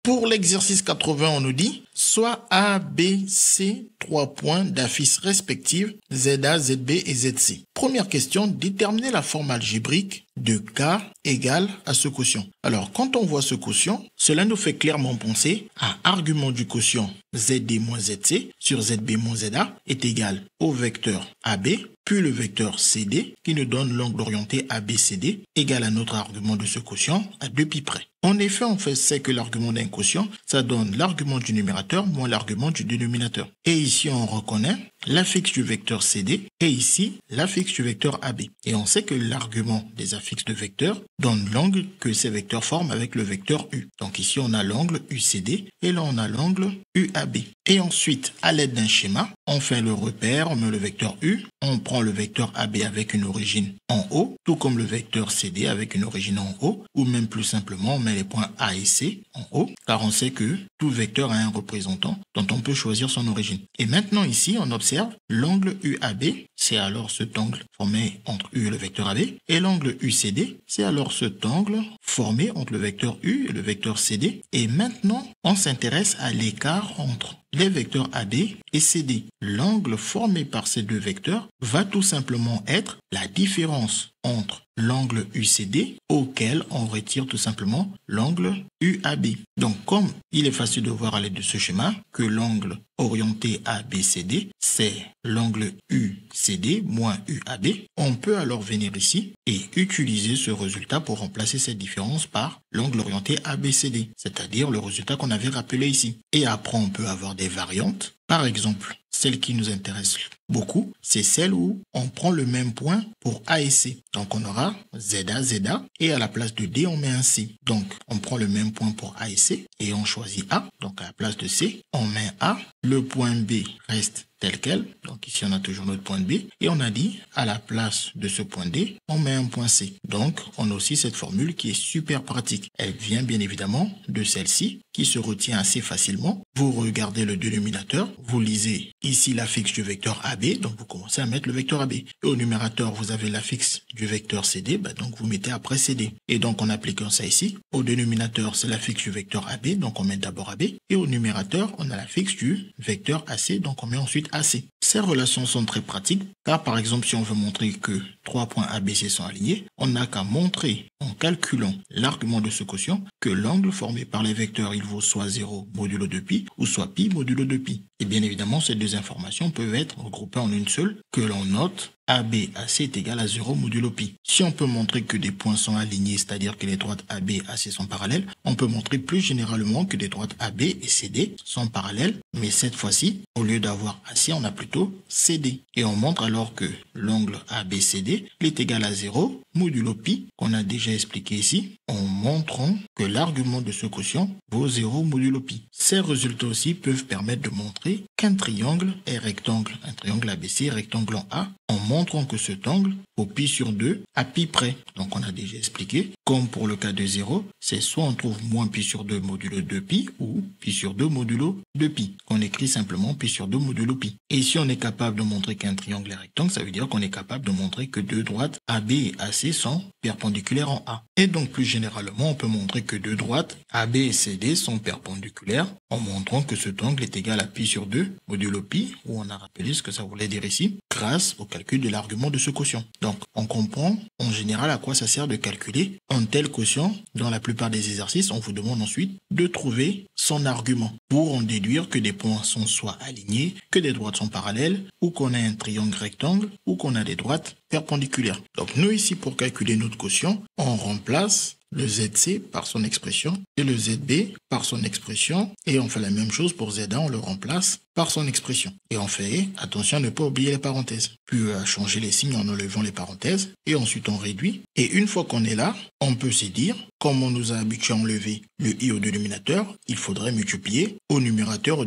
Pour l'exercice 80, on nous dit soit A, B, C, 3 points d'affiches respectives ZA, ZB et ZC. Première question, déterminer la forme algébrique de K égale à ce quotient. Alors, quand on voit ce quotient, cela nous fait clairement penser à argument du quotient ZD moins ZC sur ZB moins ZA est égal au vecteur AB, puis le vecteur CD qui nous donne l'angle orienté ABCD égal à notre argument de ce quotient à 2 pi près. En effet, on sait que l'argument d'un quotient, ça donne l'argument du numérateur moins l'argument du dénominateur. Et ici, on reconnaît l'affixe du vecteur CD et ici, l'affixe du vecteur AB. Et on sait que l'argument des affixes de vecteurs donne l'angle que ces vecteurs forment avec le vecteur U. Donc ici, on a l'angle UCD et là, on a l'angle UAB. Et ensuite, à l'aide d'un schéma, on fait le repère, on met le vecteur U, on prend le vecteur AB avec une origine en haut, tout comme le vecteur CD avec une origine en haut, ou même plus simplement, on met les points A et C en haut, car on sait que tout vecteur a un représentant dont on peut choisir son origine. Et maintenant ici, on observe l'angle UAB, c'est alors cet angle formé entre U et le vecteur AB, et l'angle UCD, c'est alors cet angle formé entre le vecteur U et le vecteur CD. Et maintenant, on s'intéresse à l'écart entre les vecteurs AB et CD. L'angle formé par ces deux vecteurs va tout simplement être la différence entre l'angle UCD auquel on retire tout simplement l'angle UAB. Donc comme il est facile de voir à l'aide de ce schéma que l'angle orienté ABCD c'est l'angle UCD moins UAB, on peut alors venir ici et utiliser ce résultat pour remplacer cette différence par l'angle orienté ABCD, c'est-à-dire le résultat qu'on avait rappelé ici. Et après on peut avoir des variantes. Par exemple, celle qui nous intéresse beaucoup, c'est celle où on prend le même point pour A et C. Donc on aura ZA, ZA, et à la place de D, on met un C. Donc on prend le même point pour A et C, et on choisit A. Donc à la place de C, on met A. Le point B reste tel quel. Donc ici, on a toujours notre point B. Et on a dit, à la place de ce point D, on met un point C. Donc, on a aussi cette formule qui est super pratique. Elle vient bien évidemment de celle-ci, qui se retient assez facilement. Vous regardez le dénominateur, vous lisez ici l'affixe du vecteur AB, donc vous commencez à mettre le vecteur AB. Et au numérateur, vous avez l'affixe du vecteur CD, donc vous mettez après CD. Et donc, en appliquant ça ici, au dénominateur, c'est l'affixe du vecteur AB, donc on met d'abord AB. Et au numérateur, on a l'affixe du vecteur AC, donc on met ensuite AC. Ces relations sont très pratiques, car par exemple, si on veut montrer que 3 points ABC sont alignés, on n'a qu'à montrer, en calculant l'argument de ce quotient, que l'angle formé par les vecteurs, il vaut soit 0 modulo 2pi, ou soit pi modulo 2pi. Et bien évidemment, ces deux informations peuvent être regroupées en une seule, que l'on note ABAC est égal à 0 modulo pi. Si on peut montrer que des points sont alignés, c'est-à-dire que les droites AB et AC sont parallèles, on peut montrer plus généralement que les droites AB et CD sont parallèles, mais cette fois-ci, au lieu d'avoir AC, on a plutôt CD. Et on montre alors que l'angle ABCD est égal à 0 modulo pi, qu'on a déjà expliqué ici, en montrant que l'argument de ce quotient vaut 0 modulo pi. Ces résultats aussi peuvent permettre de montrer qu'un triangle est rectangle, un triangle ABC est rectangle en A, en montrant que cet angle au pi sur 2 à pi près. Donc on a déjà expliqué, comme pour le cas de 0, c'est soit on trouve moins pi sur 2 modulo 2pi ou pi sur 2 modulo 2pi. On écrit simplement pi sur 2 modulo pi. Et si on est capable de montrer qu'un triangle est rectangle, ça veut dire qu'on est capable de montrer que deux droites AB et AC sont perpendiculaires en A. Et donc plus généralement, on peut montrer que deux droites AB et CD sont perpendiculaires en montrant que cet angle est égal à pi sur 2 modulo pi, où on a rappelé ce que ça voulait dire ici, grâce au calcul de l'argument de ce quotient. Donc on comprend en général à quoi ça sert de calculer un tel quotient. Dans la plupart des exercices, on vous demande ensuite de trouver son argument pour en déduire que des points sont soit alignés, que des droites sont parallèles, ou qu'on a un triangle rectangle, ou qu'on a des droites perpendiculaires. Donc nous ici, pour calculer notre quotient, on remplace le ZC par son expression et le ZB par son expression, et on fait la même chose pour ZA, on le remplace par son expression. Et on fait, attention à ne pas oublier les parenthèses, puis à changer les signes en enlevant les parenthèses, et ensuite on réduit. Et une fois qu'on est là, on peut se dire, comme on nous a habitué à enlever le i au dénominateur, il faudrait multiplier au numérateur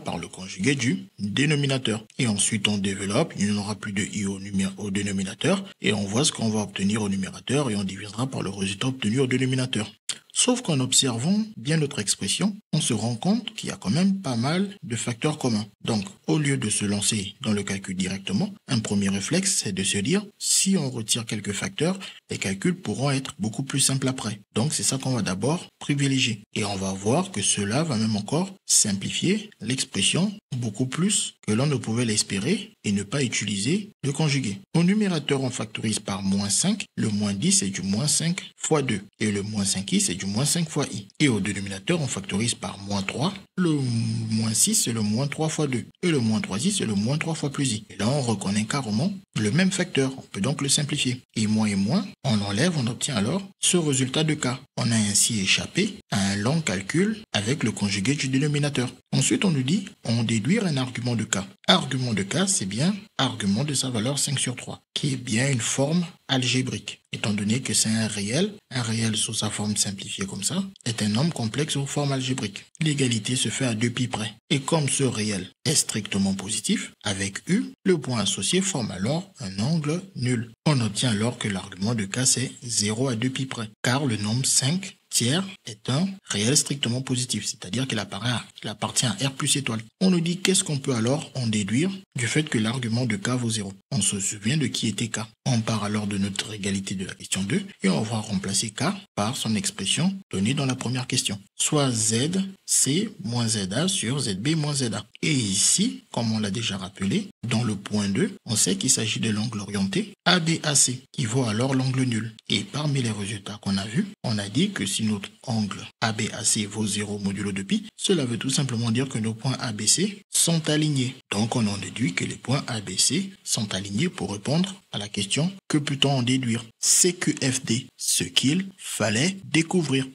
par le conjugué du dénominateur. Et ensuite on développe, il n'y aura plus de i au dénominateur, et on voit ce qu'on va obtenir au numérateur, et on divisera par le résultat obtenu au dénominateur. Sauf qu'en observant bien notre expression, on se rend compte qu'il y a quand même pas mal de facteurs communs. Donc, au lieu de se lancer dans le calcul directement, un premier réflexe, c'est de se dire, si on retire quelques facteurs, les calculs pourront être beaucoup plus simples après. Donc, c'est ça qu'on va d'abord privilégier. Et on va voir que cela va même encore simplifier l'expression beaucoup plus que l'on ne pouvait l'espérer et ne pas utiliser le conjugué. Au numérateur, on factorise par moins 5. Le moins 10, c'est du moins 5 fois 2. Et le moins 5i, c'est du moins 5 fois i. Et au dénominateur, on factorise par moins 3. Le moins 6, c'est le moins 3 fois 2. Et le moins 3i, c'est le moins 3 fois plus i. Et là, on reconnaît carrément le même facteur. On peut donc le simplifier. Et moins, on enlève, on obtient alors ce résultat de k. On a ainsi échappé à un long calcul avec le conjugué du dénominateur. Ensuite, on nous dit, on déduire un argument de k. Argument de k, c'est bien argument de sa valeur 5 sur 3, qui est bien une forme algébrique. Étant donné que c'est un réel sous sa forme simplifiée comme ça, est un nombre complexe sous forme algébrique. L'égalité se fait à 2π près. Et comme ce réel est strictement positif, avec u, le point associé forme alors un angle nul. On obtient alors que l'argument de k c'est 0 à 2π près, car le nombre 5 tiers est un réel strictement positif, c'est-à-dire qu'il appartient à R plus étoile. On nous dit qu'est-ce qu'on peut alors en déduire du fait que l'argument de k vaut 0. On se souvient de qui était k. On part alors de notre égalité de la question 2 et on va remplacer k par son expression donnée dans la première question, soit zc moins za sur zb moins za. Et ici, comme on l'a déjà rappelé, dans le point 2, on sait qu'il s'agit de l'angle orienté ABAC, qui vaut alors l'angle nul. Et parmi les résultats qu'on a vus, on a dit que si notre angle ABAC vaut 0 modulo de pi, cela veut tout simplement dire que nos points ABC sont alignés. Donc on en déduit que les points ABC sont alignés pour répondre à la question que peut-on en déduire? CQFD, ce qu'il fallait découvrir.